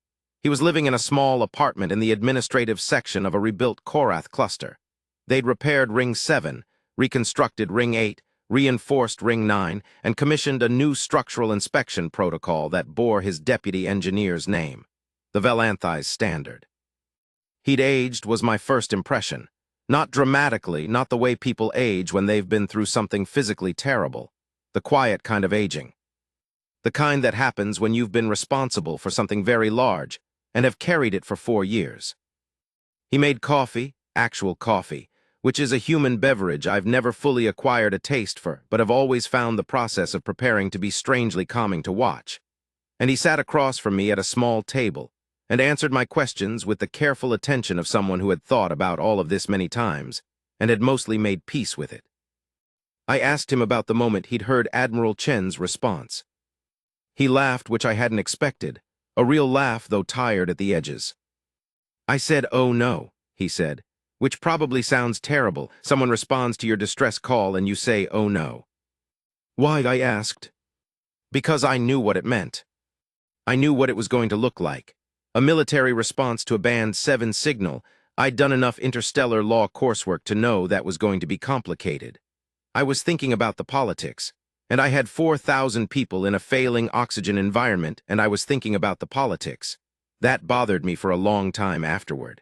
He was living in a small apartment in the administrative section of a rebuilt Korath cluster. They'd repaired Ring 7, reconstructed Ring 8, reinforced Ring 9, and commissioned a new structural inspection protocol that bore his deputy engineer's name, the Velanthai's standard. He'd aged was my first impression. Not dramatically, not the way people age when they've been through something physically terrible. The quiet kind of aging. The kind that happens when you've been responsible for something very large and have carried it for 4 years. He made coffee, actual coffee, which is a human beverage I've never fully acquired a taste for, but have always found the process of preparing to be strangely calming to watch. And he sat across from me at a small table and answered my questions with the careful attention of someone who had thought about all of this many times and had mostly made peace with it. I asked him about the moment he'd heard Admiral Chen's response. He laughed, which I hadn't expected, a real laugh though tired at the edges. I said, "Oh no," he said, which probably sounds terrible. Someone responds to your distress call and you say, "Oh no." Why, I asked. Because I knew what it meant. I knew what it was going to look like. A military response to a Band 7 signal. I'd done enough interstellar law coursework to know that was going to be complicated. I was thinking about the politics, and I had 4,000 people in a failing oxygen environment, and I was thinking about the politics. That bothered me for a long time afterward.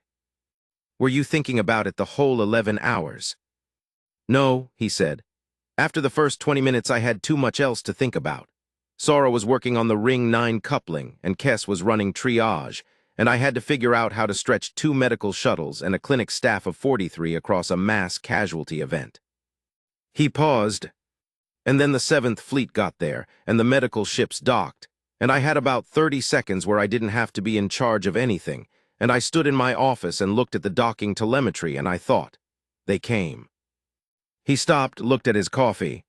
Were you thinking about it the whole 11 hours? No, he said. After the first 20 minutes I had too much else to think about. Sora was working on the Ring 9 coupling, and Kess was running triage, and I had to figure out how to stretch 2 medical shuttles and a clinic staff of 43 across a mass casualty event. He paused, and then the 7th Fleet got there, and the medical ships docked, and I had about 30 seconds where I didn't have to be in charge of anything, and I stood in my office and looked at the docking telemetry, and I thought, they came. He stopped, looked at his coffee.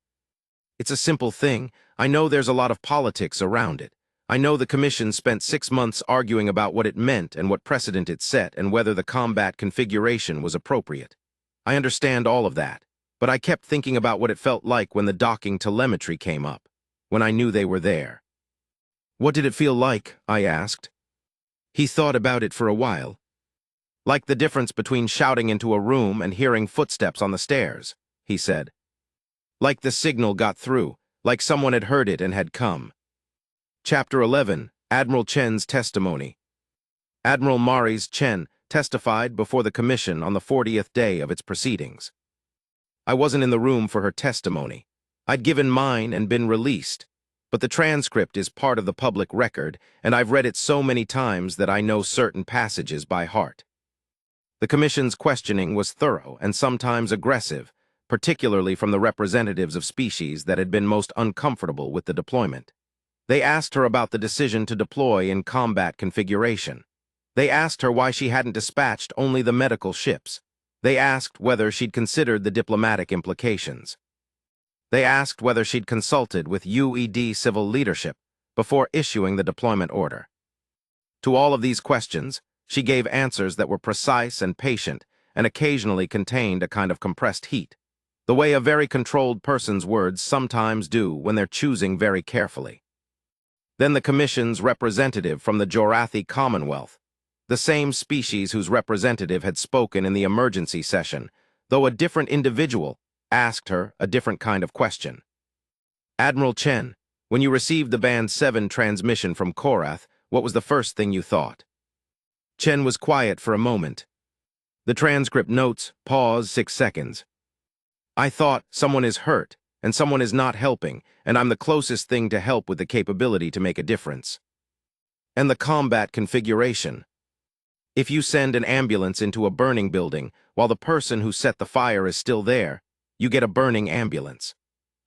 It's a simple thing. I know there's a lot of politics around it. I know the Commission spent 6 months arguing about what it meant and what precedent it set and whether the combat configuration was appropriate. I understand all of that, but I kept thinking about what it felt like when the docking telemetry came up, when I knew they were there. What did it feel like? I asked. He thought about it for a while. Like the difference between shouting into a room and hearing footsteps on the stairs, he said. Like the signal got through, like someone had heard it and had come. Chapter 11, Admiral Chen's Testimony. Admiral Maurice Chen testified before the Commission on the 40th day of its proceedings. I wasn't in the room for her testimony. I'd given mine and been released, but the transcript is part of the public record, and I've read it so many times that I know certain passages by heart. The Commission's questioning was thorough and sometimes aggressive, particularly from the representatives of species that had been most uncomfortable with the deployment. They asked her about the decision to deploy in combat configuration. They asked her why she hadn't dispatched only the medical ships. They asked whether she'd considered the diplomatic implications. They asked whether she'd consulted with UED civil leadership before issuing the deployment order. To all of these questions, she gave answers that were precise and patient and occasionally contained a kind of compressed heat, the way a very controlled person's words sometimes do when they're choosing very carefully. Then the Commission's representative from the Jorathi Commonwealth, the same species whose representative had spoken in the emergency session, though a different individual, asked her a different kind of question. Admiral Chen, when you received the Band 7 transmission from Korath, what was the first thing you thought? Chen was quiet for a moment. The transcript notes, pause 6 seconds. I thought someone is hurt, and someone is not helping, and I'm the closest thing to help with the capability to make a difference. And the combat configuration. If you send an ambulance into a burning building while the person who set the fire is still there, you get a burning ambulance.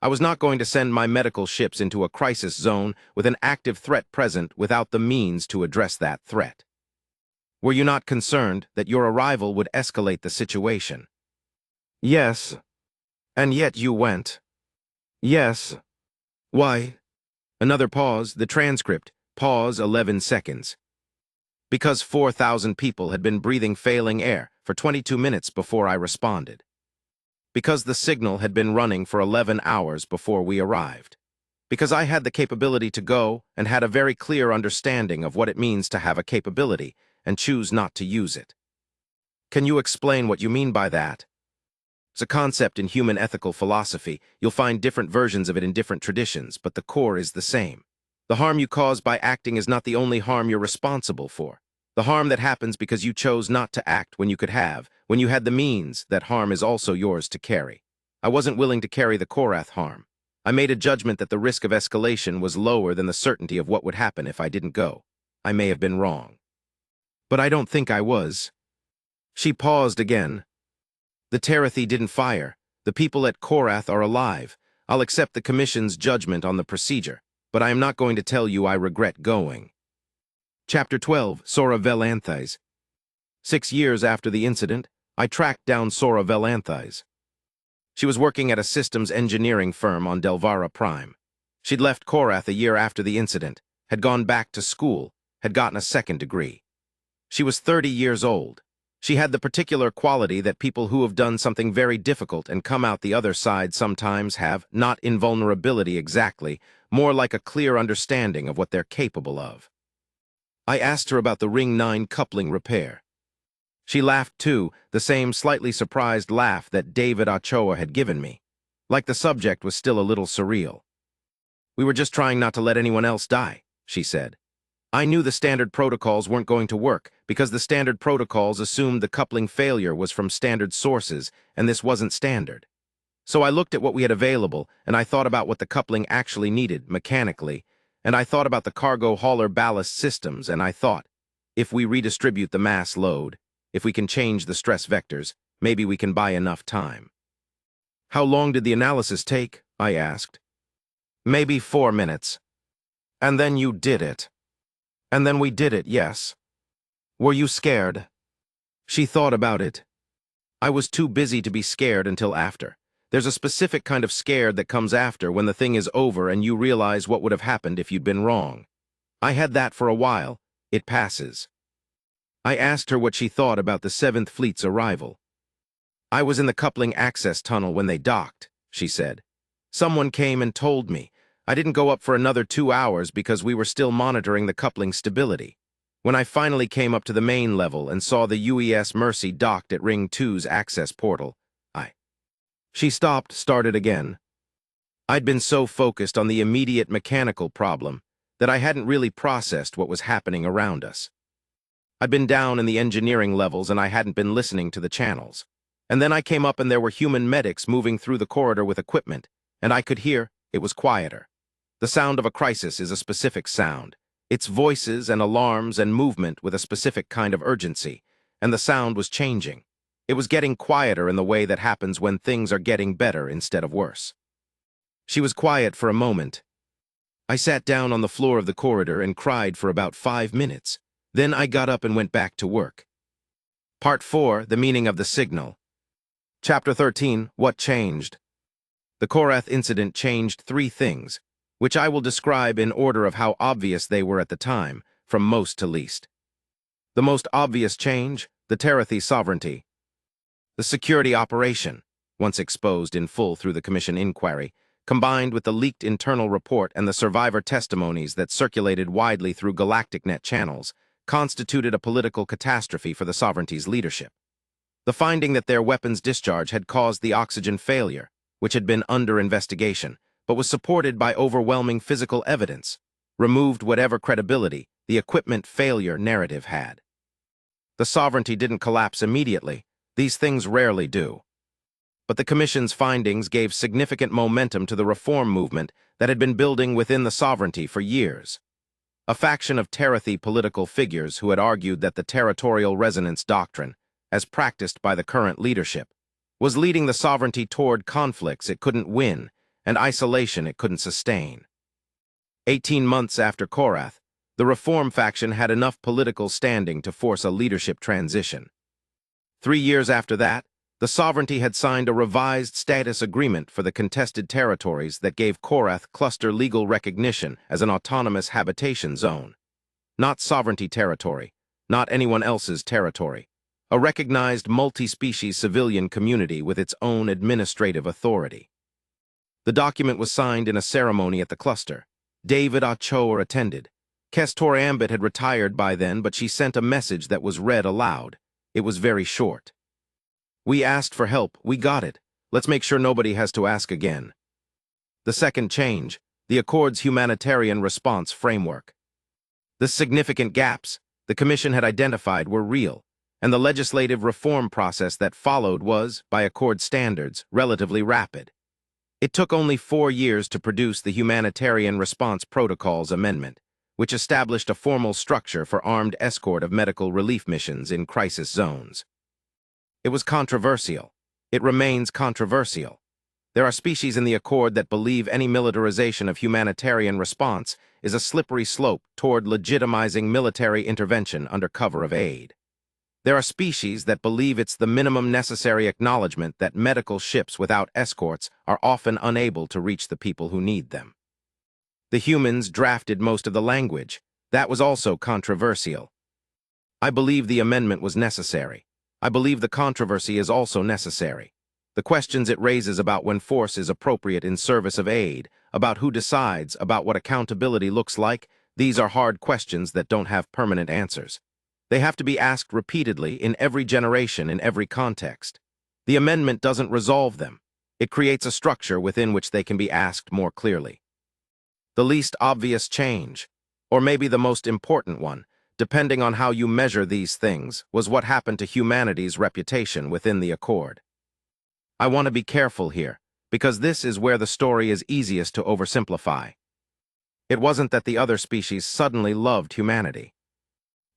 I was not going to send my medical ships into a crisis zone with an active threat present without the means to address that threat. Were you not concerned that your arrival would escalate the situation? Yes. And yet you went. Yes. Why? Another pause, the transcript, pause 11 seconds. Because 4,000 people had been breathing failing air for 22 minutes before I responded. Because the signal had been running for 11 hours before we arrived. Because I had the capability to go and had a very clear understanding of what it means to have a capability and choose not to use it. Can you explain what you mean by that? It's a concept in human ethical philosophy. You'll find different versions of it in different traditions, but the core is the same. The harm you cause by acting is not the only harm you're responsible for. The harm that happens because you chose not to act when you could have, when you had the means, that harm is also yours to carry. I wasn't willing to carry the Korath harm. I made a judgment that the risk of escalation was lower than the certainty of what would happen if I didn't go. I may have been wrong. But I don't think I was. She paused again. The Terathi didn't fire. The people at Korath are alive. I'll accept the Commission's judgment on the procedure, but I am not going to tell you I regret going. Chapter 12, Sora Velanthes. 6 years after the incident, I tracked down Sora Velanthes. She was working at a systems engineering firm on Delvara Prime. She'd left Korath a year after the incident, had gone back to school, had gotten a second degree. She was 30 years old. She had the particular quality that people who have done something very difficult and come out the other side sometimes have, not invulnerability exactly, more like a clear understanding of what they're capable of. I asked her about the Ring 9 coupling repair. She laughed too, the same slightly surprised laugh that David Ochoa had given me, like the subject was still a little surreal. We were just trying not to let anyone else die, she said. I knew the standard protocols weren't going to work because the standard protocols assumed the coupling failure was from standard sources, and this wasn't standard. So I looked at what we had available, and I thought about what the coupling actually needed mechanically, and I thought about the cargo hauler ballast systems, and I thought, if we redistribute the mass load, if we can change the stress vectors, maybe we can buy enough time. How long did the analysis take? I asked. Maybe 4 minutes. And then you did it. And then we did it, yes. Were you scared? She thought about it. I was too busy to be scared until after. There's a specific kind of scared that comes after when the thing is over and you realize what would have happened if you'd been wrong. I had that for a while. It passes. I asked her what she thought about the 7th Fleet's arrival. I was in the coupling access tunnel when they docked, she said. Someone came and told me. I didn't go up for another 2 hours because we were still monitoring the coupling stability. When I finally came up to the main level and saw the UES Mercy docked at Ring 2's access portal, She stopped, started again. I'd been so focused on the immediate mechanical problem that I hadn't really processed what was happening around us. I'd been down in the engineering levels and I hadn't been listening to the channels. And then I came up and there were human medics moving through the corridor with equipment, and I could hear it was quieter. The sound of a crisis is a specific sound. It's voices and alarms and movement with a specific kind of urgency, and the sound was changing. It was getting quieter in the way that happens when things are getting better instead of worse. She was quiet for a moment. I sat down on the floor of the corridor and cried for about 5 minutes. Then I got up and went back to work. Part 4, The Meaning of the Signal. Chapter 13, What Changed? The Korath incident changed 3 things, which I will describe in order of how obvious they were at the time, from most to least. The most obvious change, the Terathi sovereignty. The security operation, once exposed in full through the Commission inquiry, combined with the leaked internal report and the survivor testimonies that circulated widely through GalacticNet channels, constituted a political catastrophe for the sovereignty's leadership. The finding that their weapons discharge had caused the oxygen failure, which had been under investigation, but was supported by overwhelming physical evidence, removed whatever credibility the equipment failure narrative had. The sovereignty didn't collapse immediately. These things rarely do. But the Commission's findings gave significant momentum to the reform movement that had been building within the sovereignty for years. A faction of Terathi political figures who had argued that the territorial resonance doctrine, as practiced by the current leadership, was leading the sovereignty toward conflicts it couldn't win and isolation it couldn't sustain. 18 months after Korath, the reform faction had enough political standing to force a leadership transition. 3 years after that, the sovereignty had signed a revised status agreement for the contested territories that gave Korath cluster legal recognition as an autonomous habitation zone. Not sovereignty territory, not anyone else's territory. A recognized multi-species civilian community with its own administrative authority. The document was signed in a ceremony at the cluster. David Achor attended. Kestor Ambit had retired by then, but she sent a message that was read aloud. It was very short. "We asked for help, we got it. Let's make sure nobody has to ask again." The second change, the Accord's humanitarian response framework. The significant gaps the Commission had identified were real, and the legislative reform process that followed was, by Accord standards, relatively rapid. It took only 4 years to produce the Humanitarian Response Protocols Amendment, which established a formal structure for armed escort of medical relief missions in crisis zones. It was controversial. It remains controversial. There are species in the Accord that believe any militarization of humanitarian response is a slippery slope toward legitimizing military intervention under cover of aid. There are species that believe it's the minimum necessary acknowledgement that medical ships without escorts are often unable to reach the people who need them. The humans drafted most of the language. That was also controversial. I believe the amendment was necessary. I believe the controversy is also necessary. The questions it raises about when force is appropriate in service of aid, about who decides, about what accountability looks like, these are hard questions that don't have permanent answers. They have to be asked repeatedly in every generation, in every context. The amendment doesn't resolve them. It creates a structure within which they can be asked more clearly. The least obvious change, or maybe the most important one, depending on how you measure these things, was what happened to humanity's reputation within the Accord. I want to be careful here, because this is where the story is easiest to oversimplify. It wasn't that the other species suddenly loved humanity.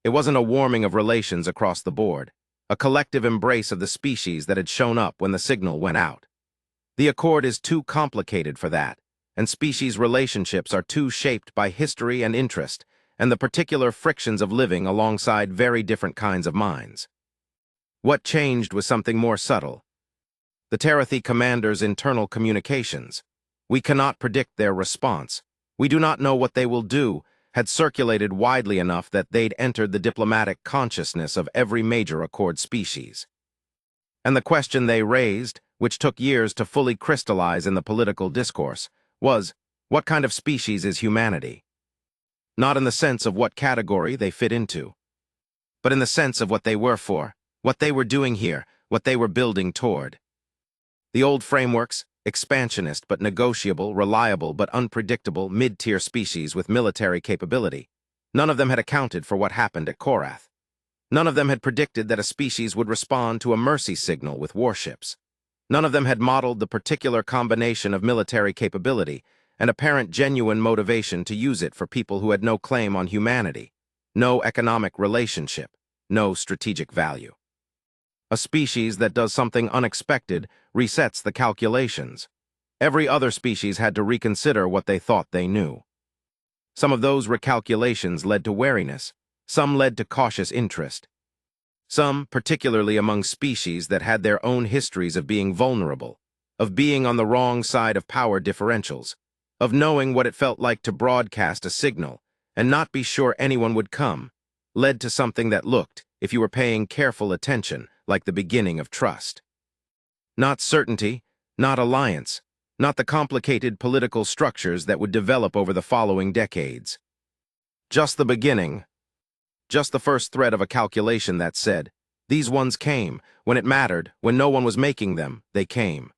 It wasn't a warming of relations across the board, a collective embrace of the species that had shown up when the signal went out. The Accord is too complicated for that, and species relationships are too shaped by history and interest, and the particular frictions of living alongside very different kinds of minds. What changed was something more subtle. The Terathi commander's internal communications. We cannot predict their response. We do not know what they will do, had circulated widely enough that they'd entered the diplomatic consciousness of every major Accord species. And the question they raised, which took years to fully crystallize in the political discourse, was, what kind of species is humanity? Not in the sense of what category they fit into, but in the sense of what they were for, what they were doing here, what they were building toward. The old frameworks, expansionist but negotiable, reliable but unpredictable mid-tier species with military capability. None of them had accounted for what happened at Korath. None of them had predicted that a species would respond to a mercy signal with warships. None of them had modeled the particular combination of military capability and apparent genuine motivation to use it for people who had no claim on humanity, no economic relationship, no strategic value. A species that does something unexpected resets the calculations. Every other species had to reconsider what they thought they knew. Some of those recalculations led to wariness. Some led to cautious interest. Some, particularly among species that had their own histories of being vulnerable, of being on the wrong side of power differentials, of knowing what it felt like to broadcast a signal and not be sure anyone would come, led to something that looked, if you were paying careful attention, like the beginning of trust. Not certainty, not alliance, not the complicated political structures that would develop over the following decades. Just the beginning. Just the first thread of a calculation that said, these ones came, when it mattered, when no one was making them, they came.